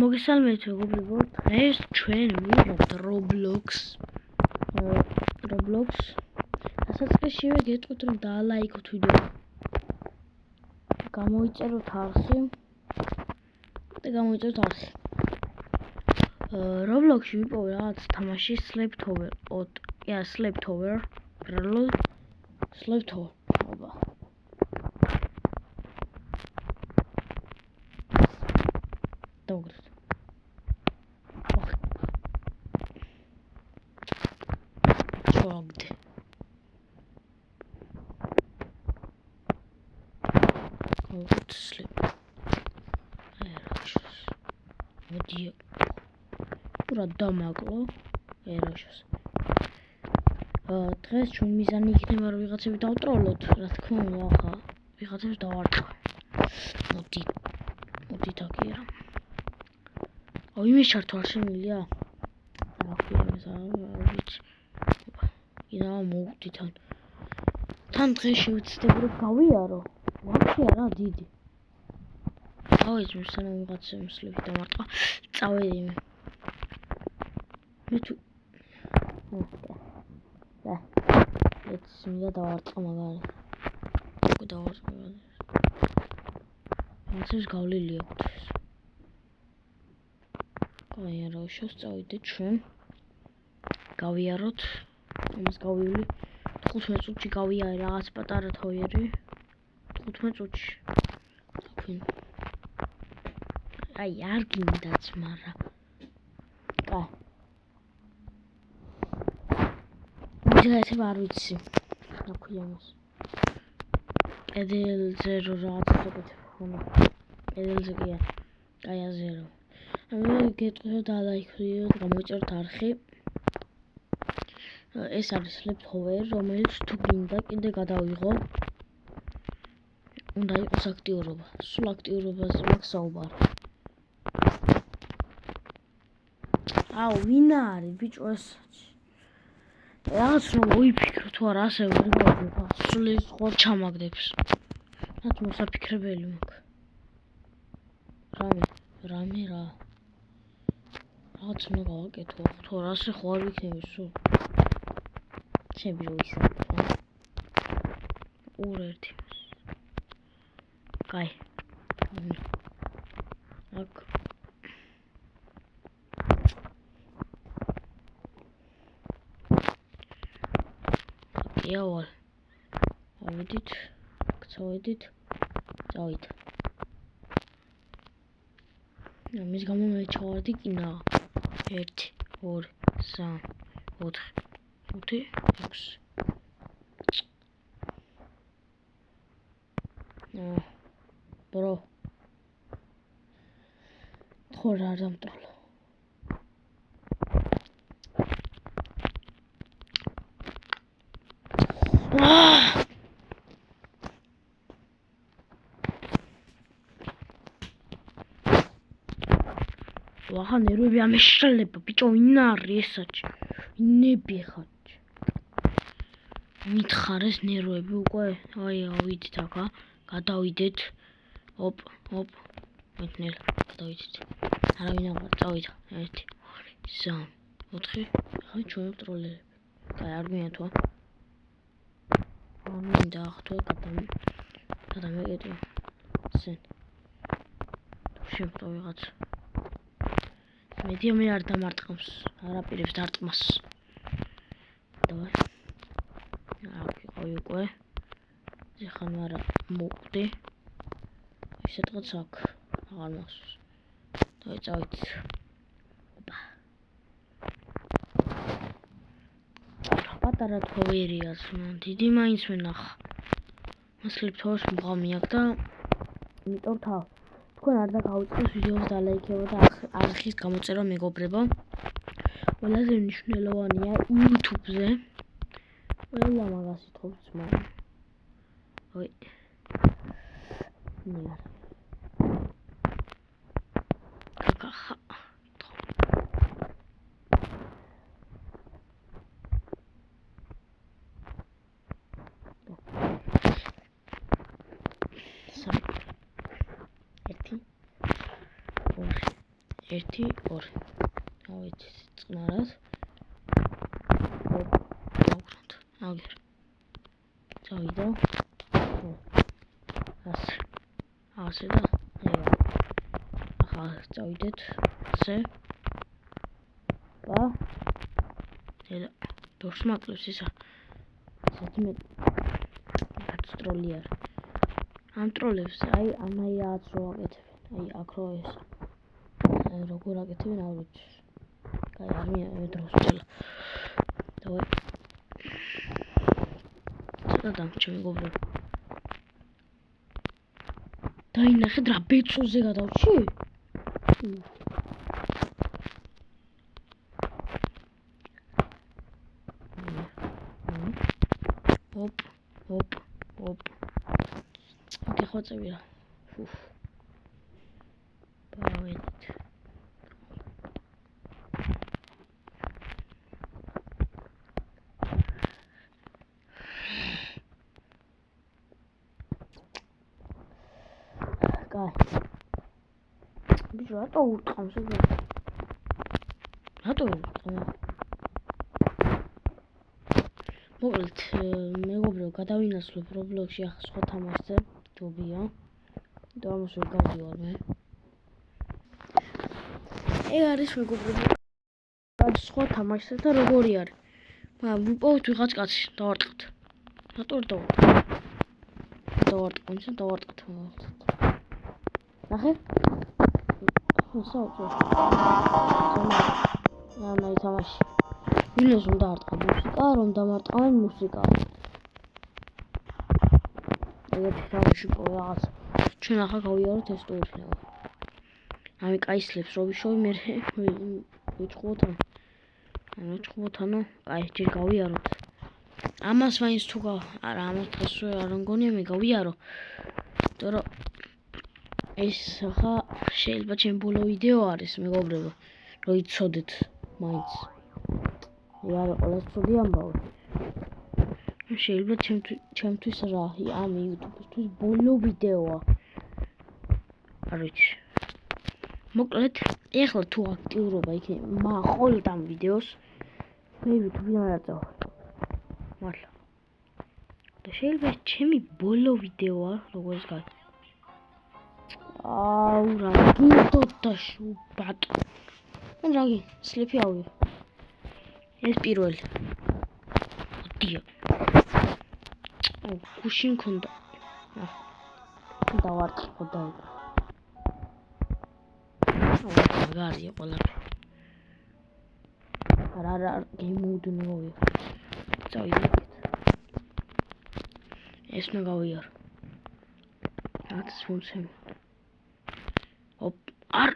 მოგესალმებით მეგობრებო, დღეს ჩვენ ვიღებთ Roblox. ასაწყისშივე გეტყვით რომ დაალაიქოთ ვიდეო. გამოიწეროთ არხი. Roblox-ში ვიპოვე რაღაც თამაში Sleeptober. Sleeptober. Sleeptober. აბა. დავგრეთ. Chogged. Go to sleep. Მოდი. Ურა დამაკლო. ერაშოს. დღეს ჩვენ მიზანი იქნება რომ ვიღაცები დავტროლოთ, რა თქმა უნდა, ახლა ვიღაცებს დავარტყა. მოდი დაგიერა. Ой, მე ჩართო არ შემილია? იდა მოვუხდი თან დღეს შევცდები რომ გავიარო. ვაფშე არა დიდი. ავეძმე სანამ ვიღაცა მსლები დამარტყა. წავედი მე. მე თუ ეს მიდა დავარტყა მაგარი. უკვე დავარტყა. ეს გავლილი აქვს. აი რა შევწავიდეთ ჩვენ. გავიაროთ. ამას გავივლი. 15 წუთში გავიარე რაღაც პატარა თავიერი. 15 წუთში. აი არ გინდაც, მარა. კაი. მიგეთ არ ვიცი. რა ქვია მას. კედელზე რაღაც ვაკეთებ ხოლმე. კედელზე კი არა. აი აზერო. მე გეტყვით დაალაიქოთ, გამოიწეროთ არხი. ეს არის Sleeptober, რომელიც თუ გინდა კიდე გადავიღო. უნდა იყოს აქტიურობა. სულ აქტიურობაზე მაქვს საუბარი. აუ, ვინ არის ბიჭო ეს? რაღაც რომ მოიფიქრო თუ არა ასე ვიღებ, სულ ის ხوار ჩამაგდებს. რაც მოსაფიქრებელი მაქვს. რამე რა. რაღაც უნდა გავაკეთო, თუ არა ასე ხوار ვიქნები სულ. შევირო ისა. ორ-ერთი. კაი. აქ. იავალ. ავედით. წავედით. წავით. ამის გამო მე ჩავარდი კინა. 1 2 3 4 5 6 ბრო თორა არ დამტროლო ვახა ნერვები ამეშალება ბიჭო ვინ არის ესაჩ ვინები ხარ მითხარეს ნერვები უკვე აი ავიდეთ აქა გადავიდეთ ოპ მეტნელ გადავიდეთ არავინ აღარ წავიდა 1 2 3 4 ხა ჩვენ ტროლერები კაი არ გვინათო მინდა ახლა გადამეკეტი სენ შემტო ვიღაც მე არ დამარტყმს არაპირებს დარტყმას დავай უკვე ეხლა მარა მოვყდი ისეთღაც აქ აღარ მახსოვს დავай წავით პატარა თოვერია დიდი მაინც ვენახა Sleeptober მღამი აქვს და იმიტომ თქვენ არ დაგავიწყოს ვიდეოს დალაიქება და არხის გამოწერა მეგობრებო ყველაზე მნიშვნელოვანია YouTube-ზე ყველა მაგას ითხოვს მაგრამ ой не какаха 1 2 დავით წყნარად აგერ წავიდა ასე და ახლა წავიდეთ ასე და დორს მაკლებს ისა საერთოდ ტროლი არ ამ ტროლებს აი ამაიაც რო აკეთებენ აი აქ რო ეს როგორ აკეთებენ არ ვიცი კაი არ მე დროს ვწელა დავай და ჩემი გობრები დაინახეთ რა ბეწოზე გადავჭი ოპ გეხოცები რა ბავშვით კაი ბიჭო რატო ურტყამს ეს რატო ურტყამს მოკლედ მეგობრებო გადავინაცვლებ Roblox-ში ახლა სხვა თამაშზე ჯობია და ამას ვერ გავდივარ მე ეგ არის მეგობრებო სხვა თამაშზე და როგორი არის მაგრამ ვიპოვეთ ვიღაც კაცი დავარტყეთ რატო დავარტყეთ ნახე საოცარ ამა თამაში ვინეს უნდა არტყა მუსიკა რომ დამარტყავენ მუსიკა ეგეთი თამაში რაღაც ჩვენ ახლა გავიაროთ ეს ტურნირი ამი კაისლებს რო ვიშოვი მე ვიწყოთ ანუ კაი ჯერ გავიაროთ ამას მაინც თუ არა ამას დღეს არ მგონია მე გავიარო იმიტომ ეს ახლა შეიძლება ჩემ ბოლო ვიდეო არის მეგობრებო რომ იცოდეთ მაინც არა ყველას ცუდი ამბავი შეიძლება ჩემთვის რა ამ YouTube-ისთვის ბოლო ვიდეოა არ ვიცი მოკლედ ეხლა თუ აქტიურობა იქნება ხოლმე ამ ვიდეოს მე YouTube-ი არ აწევ მართლა და შეიძლება ჩემი ბოლო ვიდეოა როგორც გაი აუ რა გინდოდა შუბატო ან რაგი სლიფი ავიღე ეს პირველი დია გუშინ მქონდა დავარტყო და გარია ყველაფერი არა გეიმ მოდ მოვიდა წავიდეთ ეს მე გავიარო რაც ფუნქცია ოპ არ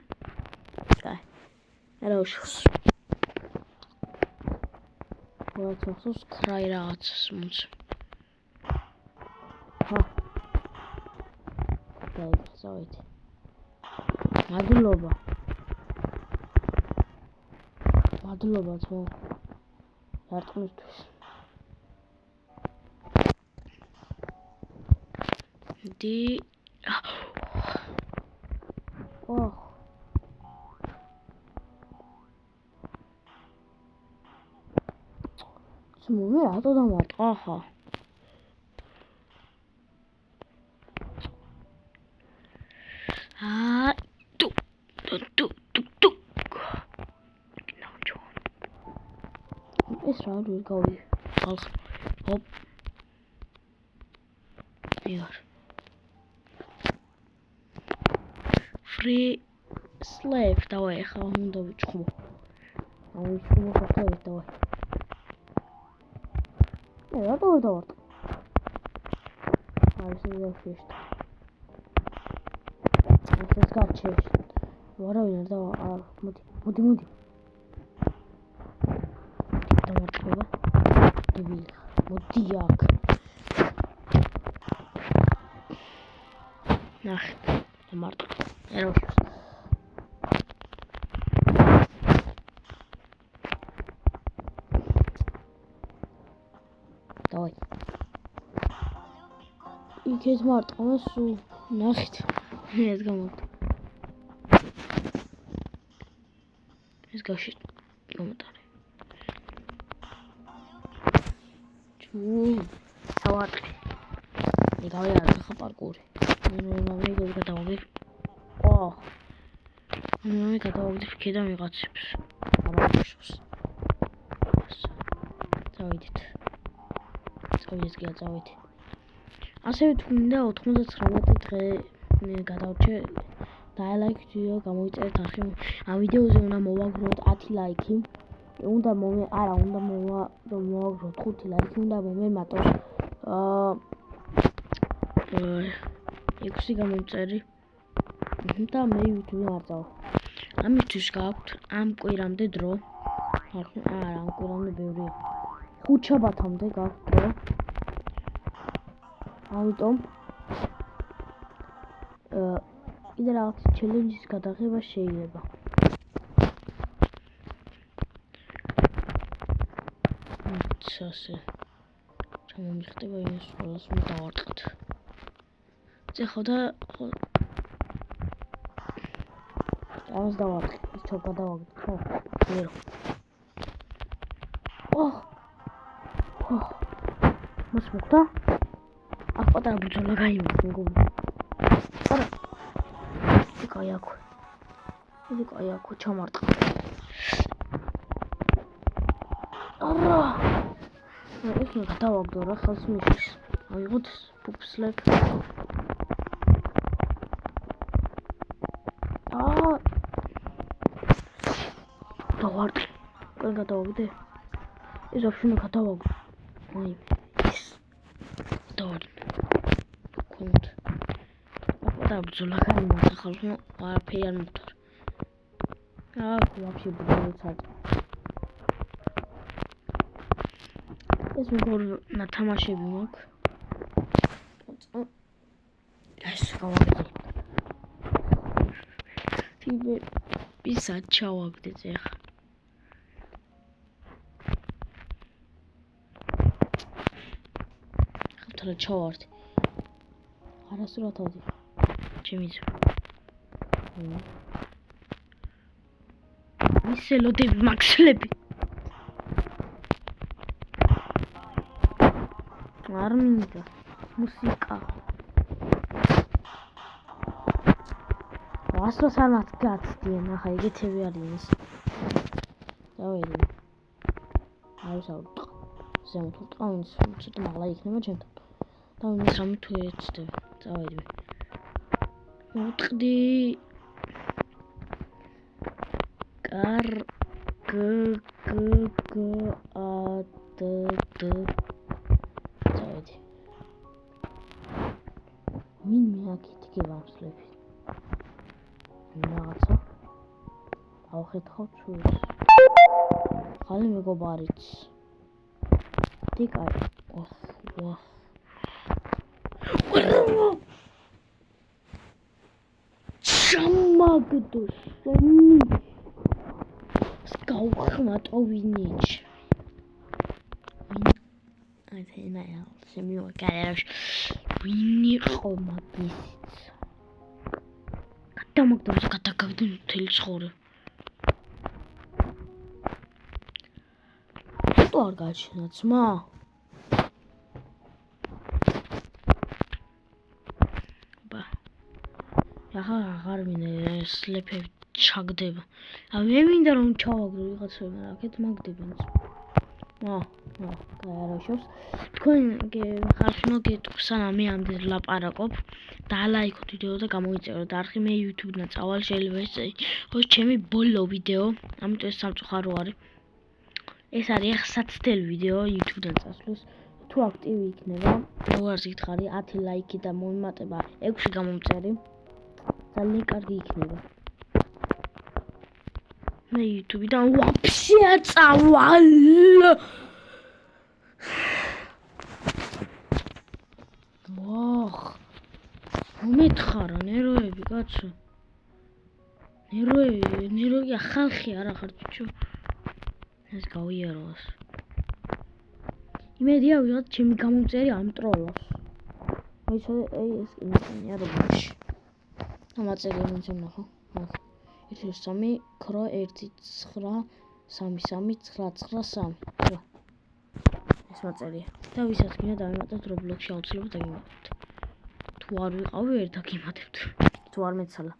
კაი არა უშოს რაც ახსოვს კრაი რაღაცას მუნც დავით მადლობა ძმო რატომისთვის დი ძმო მე რატო დამარტყა ახლა ეს რა ვერ გავი ხალხ ოპ იარ free slave დავაი ახლა უნდა ვიჭხმო ვიჭხმო ხალხებით დავაი რატო ვერ დავარტყა არის ეს ეს გაჩერს ვარავინ არ დავა მოდი დამარტყება მოდი აქ ნახე დამარტყა ეროშს დავაი იქეთ მარტყა სულ ნახეთ ეს გამოდი ეს გავში კომენტარი. სავატი. იგავე არ ხა პარკური. მე გადავაგდებ. მე გადავაგდებ კიდე ვიღაცებს. ამაშოს. წავიდეთ. წავიდეთ. ასევე თუ მინდა 99 დღე გადავჭე დაალაიქ ვიდეო გამოიწერეთ არხი. ამ ვიდეოზე უნდა მოვაგროთ 10 ლაიქი. უნდა მოვაგროთ 5 ლაიქი, უნდა მომემატოს 6 გამომწერი და მე YouTube არ წავალ. ამისთვის გაქვთ ამ კვირამდე დრო. ამ კვირამდე ბევრია. 5 შაბათამდე გაქვთ დრო. ამიტომ კიდე რაღაც ჩელენჯის გადაღება შეიძლება. ასე ჩამომიხდება იმის ყველას უნდა დავარტყოთ. ეხლა და ამას დავარტყით, ის ჩო გადავაგდეთ, ხო? ნერო. მას მოხდა? აქ პატარა ბრძოლა გაიმართა, მეგობრებო. არა. იგი კაი აქ ჩამარტყა. არა. ეს მე გადავაგდო რა ხალხს მიშის. აიღოთ პუპსლებ. დავარტყი. კაი გადავაგდე. ეს ოფშინო გადავაგდო. აი. კონტ. აპატა ბრძოლა გაიმართა ხალხო, არაფერი არ მოხდა. ვაფშე ბრძოლა წადა. ეს მეგობრებო თამაშები მაქვს. ეს გავაგდე. თიბე ისა ჩავაგდეთ ახლა. ხალხთა ჩავარდი. არასდროს ავდი. ჩემი ძმა. მისელოდები მაქსლები. არ მინდა მუსიკა. ასროს არ მათგაცდიან, ახლა ეგეთები არიან ეს. დავედი. ავსავტყ. ზემოთ ვტყავ, ვინც ცოტა მაღლა იქნება ჩემთან. და ვინც რამე თუ ეცდება. წავედი. ვუტყდი. კარ გ ა դ წავედი. მინ მეაკით გევამსლები. რაღაცა. ავხეთხავ ჩვენს. ხალი მეგობარიც. დიკაი. შამაგდო შენი. გავხმატო ვინიჩ. აი თენა შემივა კარერაში. ვინი ხო მაგისიც. გადამაგდოს გადაგავდი მთელი ცხოვრება. თუ არ გაჩნდა ძმა? ახლა აღარ მინდა სლეფები ჩაგდება. მე მინდა რომ ჩავაგდო ვიღაცებმა აქეთ მაგდებენ. გაარაშოს. თქვენ ხალხი მოგეთქვი სანამ მე ამდენ ლაპარაკობ. დაალაიქოთ ვიდეო და გამოიწეროთ არხი. მე YouTube-დან წავალ შეიძლება ეს ხო ჩემი ბოლო ვიდეო. ამიტომ ეს სამწუხარო არის. ეს არის ახლა საცდელ ვიდეო YouTube-დან წასვლის. თუ აქტივი იქნება, როგორც გითხარი 10 ლაიქი და მომიმატება 6 გამომწერი. ძალიან კარგი იქნება. მე YouTube-დან ვაფშე წავალ. მომეთხარა ნერვები კაცო. ნერვები ხალხი არა ხარ ბიჭო. ეს გავიაროს. იმედია ვიღაც ჩემი გამომწერი ამტროლოს. აი ეს იმენია როგორც. ამაწერი იმენცემ ნახო. 1-3 ქრო 1-9-3-3-9-9-3. ეს მაწერია. და ვისაც გინდა დავიმატოთ Roblox-ში აუცილებლად დაგიმატებთ. თუ არ ვიყავი ერთად გიმატებთ. თუ არ მეცალა.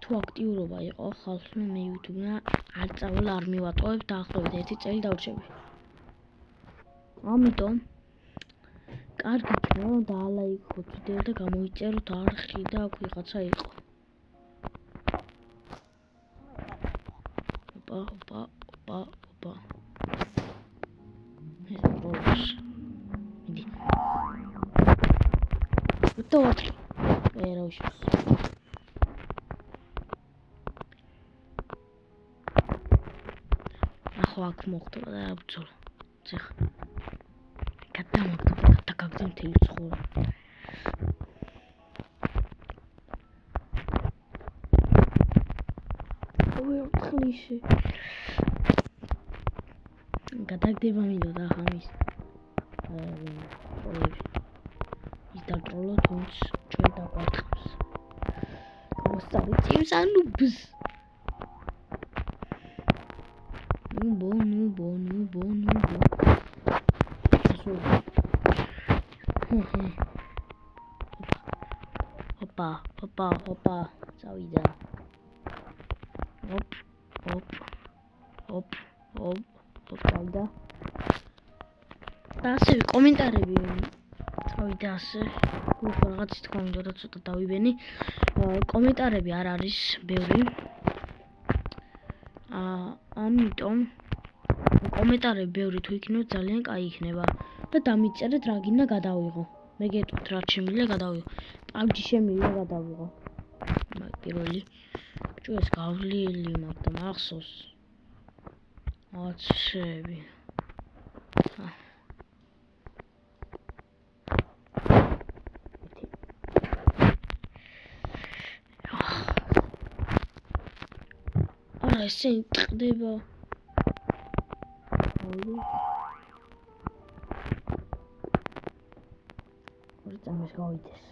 თუ აქტიურობა იყო ხალხმა მე YouTube-ნა არ წავალ არ მივატყობებ დაახლოებით 1 წელი დავრჩები. ამიტომ კარგი იქნება რომ დაალაიქოთ ვიდეო და გამოიწეროთ არხი და აქ ვიღაცა იყო. ოპა. ეს პროლოგს. მიდი. ვიტოვოთ. რა უშავს. აქ მოხდება და აბძოლა. ცეხ. გადაგაგდი მთელი ცხოვრება. ხლიშე. გადაგდება მინდოდა ხამის. პროლები. ის დატროლო თუნც ჩვენ დაგვარტყავს. მოსწავლე წირს ანუბს. ნუბო. ოპა. წავიდა. ოპ. წავიდა. და ასე კომენტარები წავიდა ასე. რაღაც თქვა მინდოდა ცოტა დავიბენი. კომენტარები არ არის ბევრი. ამიტომ კომენტარები ბევრი თუ იქნება ძალიან კაი იქნება და დამიწერეთ რა გინდა გადავიღო. მე გეტყვით რა შემიძლია გადავიღო. PUBG შემიძლია გადავიღო. პირველი ჭუეს გავლილი მაქვს და მახსოვს. აცები. ესე ტყდება. ორი წამს გავიდეს.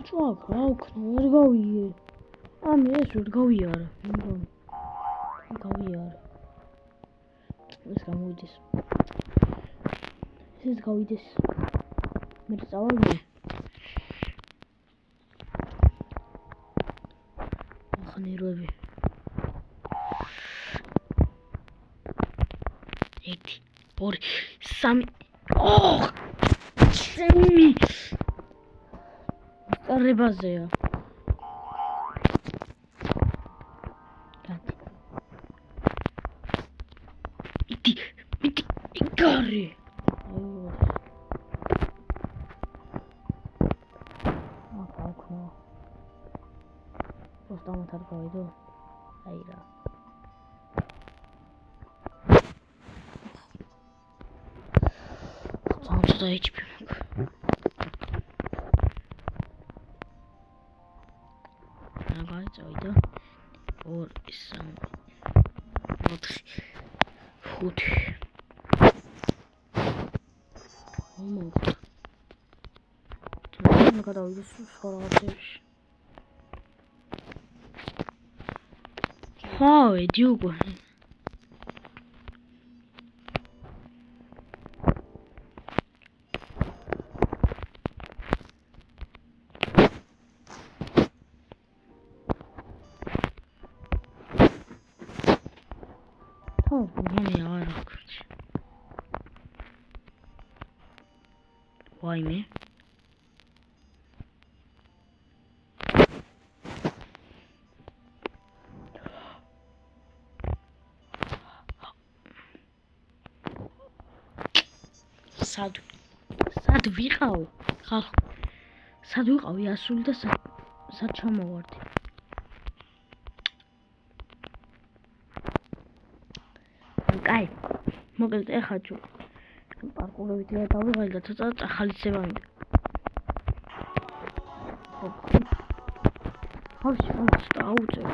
ჭუაკ რა უქნა, ვერ გავიე. ამი ეს ვერ გავიარა. გავიარა. ეს გამოვიდეს. ეს გავიდეს. მე წავალ. ნერვები 1 2 3 ჩემი კარებაზეა იდი გარი Просто так пойду. Айда. Там сюда HP. Давай, айда. Вот и сам. Вот. Худ. Ну, когда уйду, скоро отдышь. Wow, Diogo. Oh, vamos lá, Why me? სად ვიყავ? სად ვიყავი ასული და სად ჩამოვარდი? კაი. მოკლედ ეხა ჯო. პარკურებით დავიღალე და ცოტა წახალისება მინდა. ხავში აუწევ.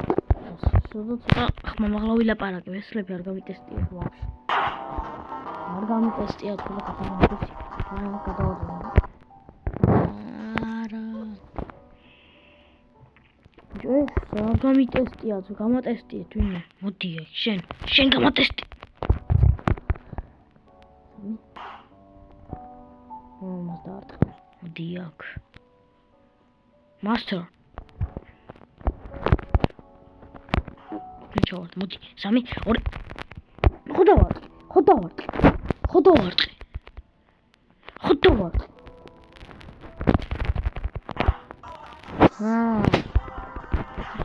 ცოტა ხმამაღლა ვილაპარაკე, ესლები არ გამიტესტია ვაფშე. არ გამიტესტია თუ გადავადი. გადავადი. ეს რა გამიტესტია თუ გამატესტია თვინე. მოდი აქ შენ გამატესტი. მოდი აქ. Master. ჩავარდ, მოდი. 3 2 ხოდავარდ.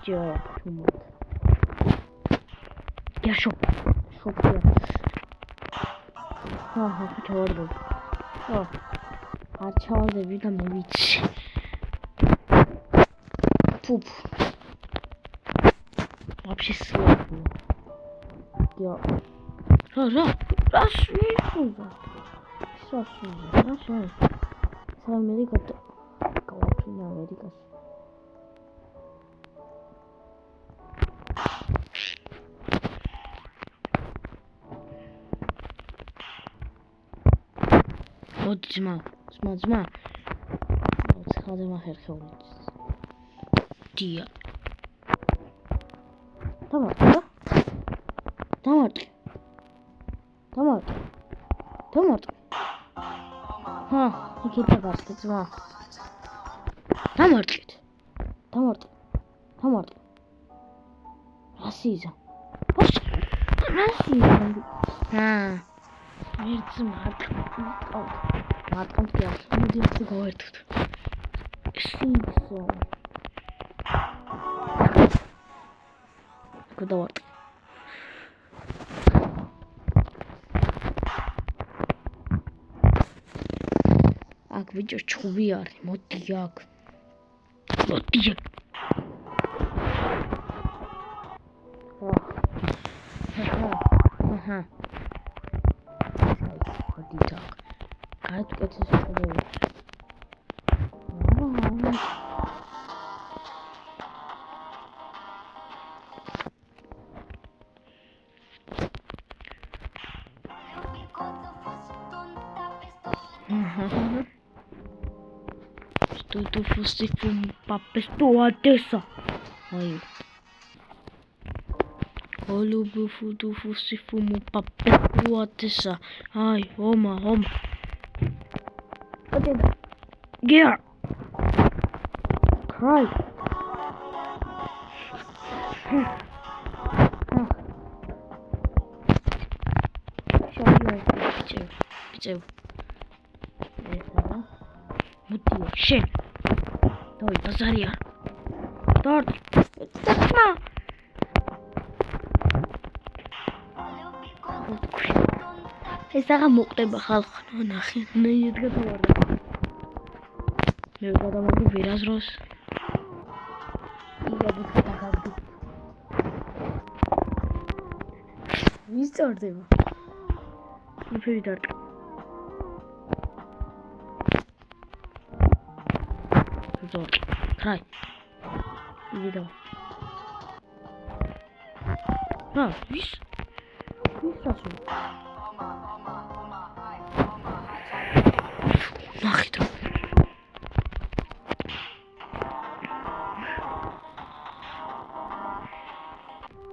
ჯო, ჩუმოთ. გაშო. შოპია. ჩავარდ. არ ჩავარდები და მე ვიცი. Пуп. Вообще сложно. Я. Раз, нифига. Сейчас. С Америка-то. Колокольня Америка. Вот зима. Вот сходим ахерхеулиц. Дия. Томат. Иди пожалуйста, зима. Томат. Расизм. Ирцэн матгамт яах мэдээсээ гоордод. Эсэйсэн. Кудавар. Ак видео чуби არის. მოდი აქ. Кайт это Что fosse uma pessoa dessa. Aí. Olha o bufudo fosse uma pessoa dessa. Ai, oma. Gear. Cry. Bitte. Mutti, schön. Doi, bazaria. Dort. Takma. ეს აღარ მოყდება ხალხო, ნახე, ნეიეთ გადავარდა. მე გადავარდი ვირაზროს. იგაბი გადაგაბდი. მისწორდება.იფერი დარტყა. ზორ. ხაი. იდეო. ვის ასო? ნახეთ.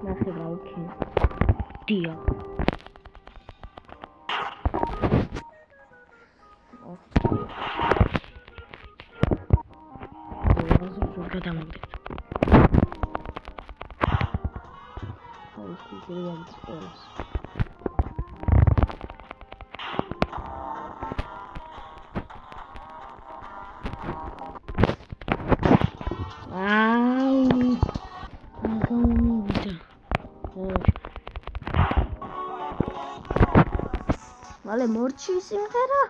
ნახე ოკეი. დია. გადამაგდეთ. აი ეს ძალიან სწორს. მალე მორჩი სიმღერა.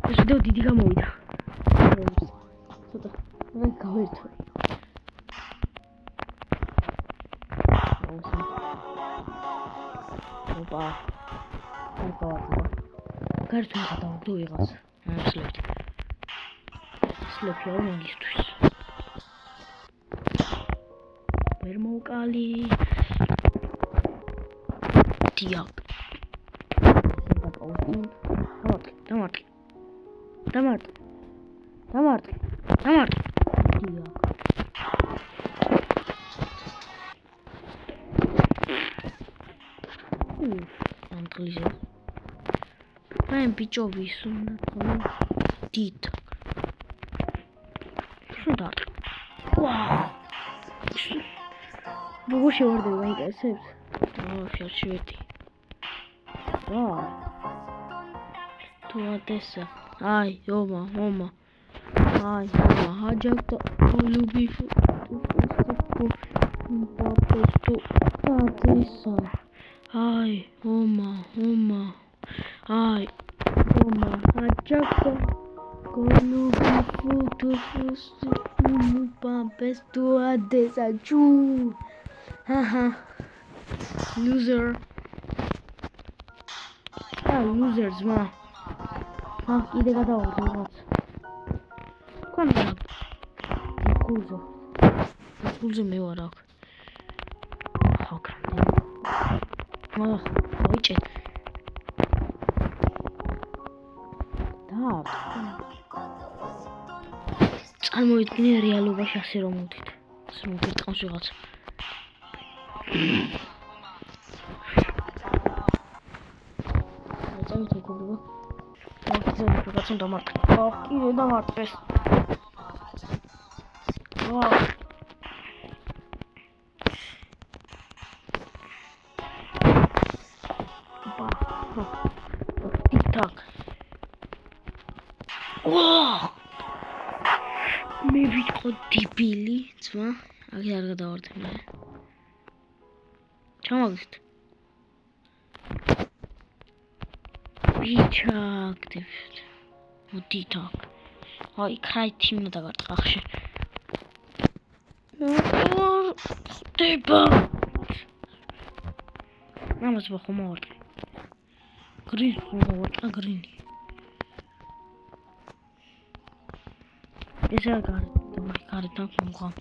ეს ვიდეო დიდი გამოვიდა. ცოტა რა გავერთვე. ოპა. კარტო გადავდო იღაც. სლეპი. სლეპი არ მაგისტრის. ვერ მოვკალი. დია. Mein Bicho wie so die da. Wow. Wo się ordy wejdę sobie. O, świeci. Wow. Tu adesa. Aj, oma. Aj, oma, hajak to lubi tu adesa. Aj, oma. Aj, oma, hajak to tu adesa. Chu. Haha. Loser. Losers, ma. 이대 가다 어디가? 관광. 이구조 매워라. 그럼. 어이째. 다. წარმოიდგინე რეალობაში ასე რომ მოდით. ასე რომ გიტყავს ვიღაცა. Давайте курва. Давайте домарт. Иди домарт пес. Тик-так. О! მე ვიყო დებილი, ძმა. აქ არ გადავარდე მე. ჩამაგდეთ. Active. Motitak. Ой, край тимна да гартахше. Теба. Мама с бахомор. Грин, вот грин. Эсэ гар так муга.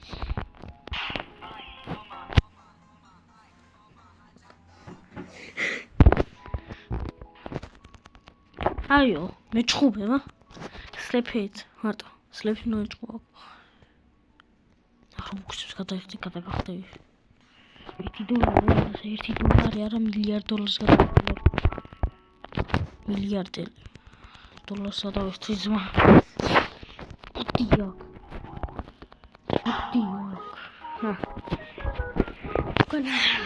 Այո, մեջխուբ եմ, սլեփից, հատ, սլեփին ու մեջխուբ։ Ախրում կուսուս կատաղտի։ $1 դոլարի արա միլիարդ դոլար զգատաղտի։ Միլիարդ էլ։ Դոլար սադավեստրի զմա։ Ուտիակ։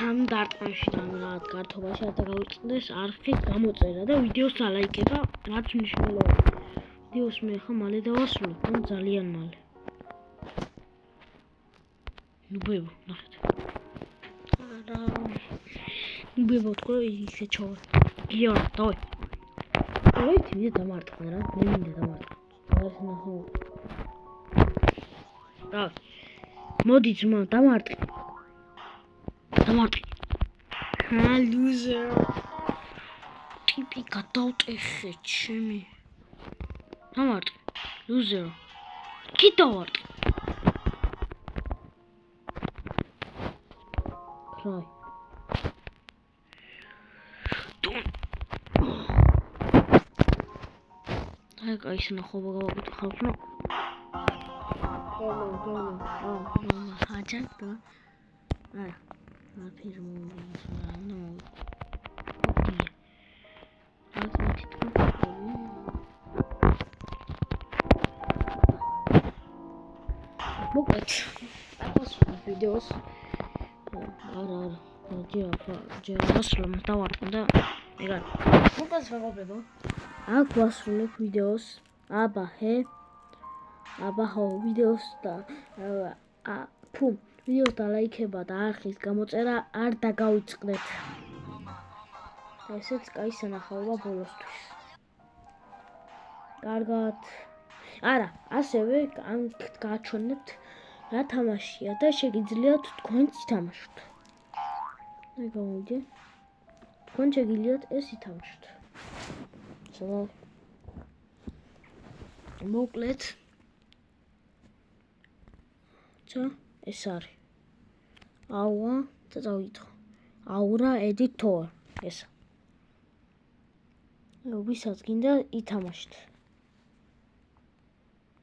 Համ դարտանში დამრად გართობაში არ დაგავიწყდეს არხის გამოწერა და ვიდეოს დალაიკება, რაც მნიშვნელოვანია. ვიდეოს მე ხა მალე დავასრულებ, ან ძალიან მალე. ნუბებო, ნახეთ. ნუბებო თქო ისე ჩავა. გიო, დავай. ერთი ვიდეო დამარტყა რა, მე მინდა დამარტყა. არის ნახო. რა. მოდი ძმა, დამარტყი. Loser. Типи გადავტეხე ჩემი. დამარტყი. Loser. კიდევ Cry. აი სნახობა გავაკეთე ხალხო. Mama, hajak da. Ay. Მოკლედ, ვიდეოს ჯერ ასრულებ დავარტყა და ეგარ. მოკლედ ვაგობლებო. აქ ვასრულებ ვიდეოს. აბა ვიდეოს და ვიდეოს დალაიქება და არხის გამოწერა არ დაგავიწყდეთ. ესეც კაი სანახაობა ბოლოსთვის. კარგად. არა, ასევე გააჩვენებთ რა თამაშია და შეგიძლიათ თქვენც ითამაშოთ. აი გამოვიდე. თქვენ შეგიძლიათ ეს ითამაშოთ. მოკლედ. ეს არის. აუა, და წავიდო. Aura editor. ეს. ვისაც გინდა ითამაშეთ.